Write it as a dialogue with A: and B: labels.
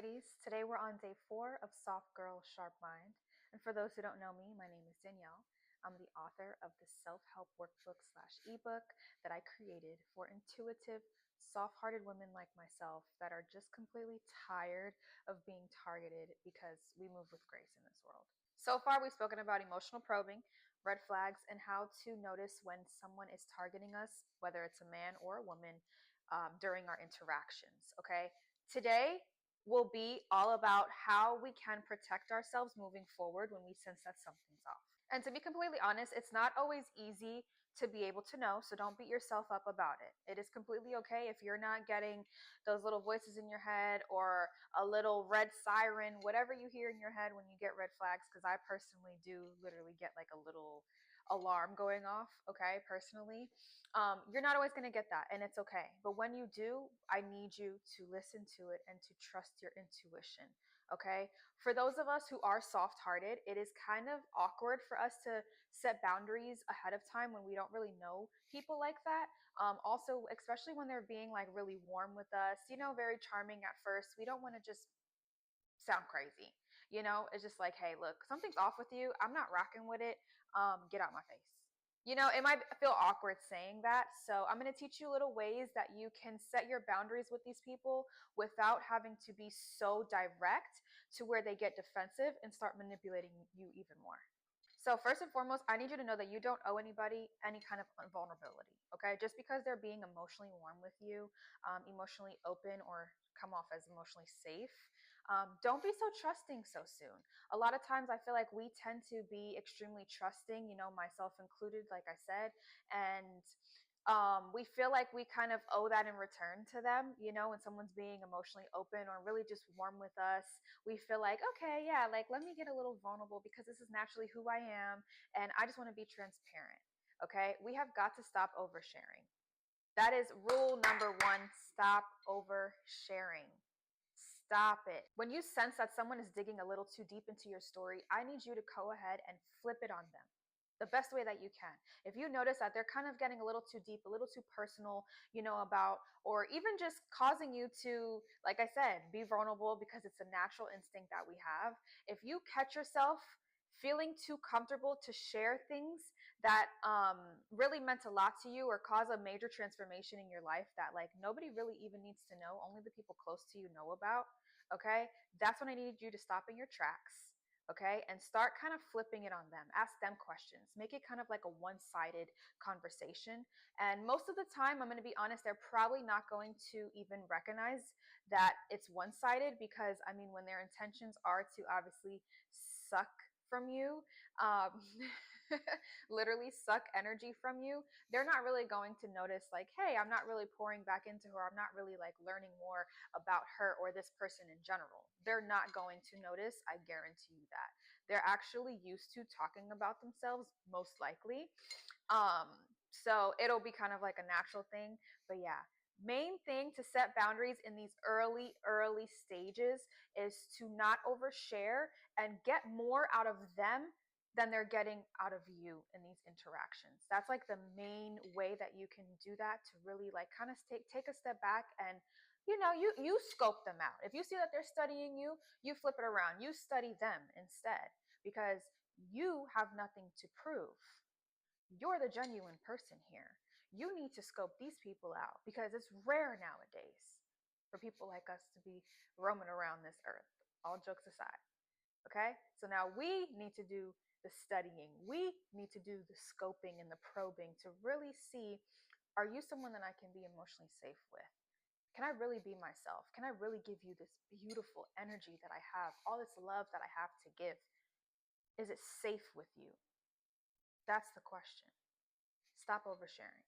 A: ladies. Today we're on day 4 of Soft Girl, Sharp Mind. And for those who don't know me, my name is Danielle. I'm the author of the self-help workbook slash ebook that I created for intuitive, soft-hearted women like myself that are just completely tired of being targeted because we move with grace in this world. So far, we've spoken about emotional probing, red flags, and how to notice when someone is targeting us, whether it's a man or a woman, during our interactions. Okay. Today will be all about how we can protect ourselves moving forward when we sense that something's off. And to be completely honest, it's not always easy to be able to know, so don't beat yourself up about it. It is completely okay if you're not getting those little voices in your head or a little red siren, whatever you hear in your head when you get red flags, because I personally do literally get like a little alarm going off, okay, personally. You're not always going to get that, and it's okay. But when you do, I need you to listen to it and to trust your intuition, okay? For those of us who are soft-hearted, it is kind of awkward for us to set boundaries ahead of time when we don't really know people like that. Also, especially when they're being like really warm with us, very charming at first. We don't want to just sound crazy. It's just like, hey, look, something's off with you. I'm not rocking with it. Get out my face. It might feel awkward saying that. So I'm going to teach you little ways that you can set your boundaries with these people without having to be so direct to where they get defensive and start manipulating you even more. So first and foremost, I need you to know that you don't owe anybody any kind of vulnerability, okay? Just because they're being emotionally warm with you, emotionally open, or come off as emotionally safe, don't be so trusting so soon. A lot of times I feel like we tend to be extremely trusting, myself included, like I said, and we feel like we kind of owe that in return to them. When someone's being emotionally open or really just warm with us, we feel like, okay, yeah, like let me get a little vulnerable because this is naturally who I am and I just want to be transparent. Okay, we have got to stop oversharing. That is rule number 1. Stop oversharing. Stop it. When you sense that someone is digging a little too deep into your story, I need you to go ahead and flip it on them the best way that you can. If you notice that they're kind of getting a little too deep, a little too personal, about, or even just causing you to, like I said, be vulnerable because it's a natural instinct that we have. If you catch yourself feeling too comfortable to share things that really meant a lot to you or cause a major transformation in your life that like nobody really even needs to know, only the people close to you know about, okay, that's when I need you to stop in your tracks, okay, and start kind of flipping it on them. Ask them questions. Make it kind of like a one-sided conversation. And most of the time, I'm going to be honest, they're probably not going to even recognize that it's one-sided because, I mean, when their intentions are to obviously suck from you, um, literally suck energy from you, they're not really going to notice like, hey, I'm not really pouring back into her. I'm not really like learning more about her or this person in general. They're not going to notice. I guarantee you that. They're actually used to talking about themselves, most likely. So it'll be kind of like a natural thing. But yeah, main thing to set boundaries in these early stages is to not overshare and get more out of them than they're getting out of you in these interactions. That's like the main way that you can do that, to really like kind of take a step back and you scope them out. If you see that they're studying you, you flip it around. You study them instead, because you have nothing to prove. You're the genuine person here. You need to scope these people out because it's rare nowadays for people like us to be roaming around this earth, all jokes aside. Okay? So now we need to do the studying. We need to do the scoping and the probing to really see, are you someone that I can be emotionally safe with? Can I really be myself? Can I really give you this beautiful energy that I have, all this love that I have to give? Is it safe with you? That's the question. Stop oversharing.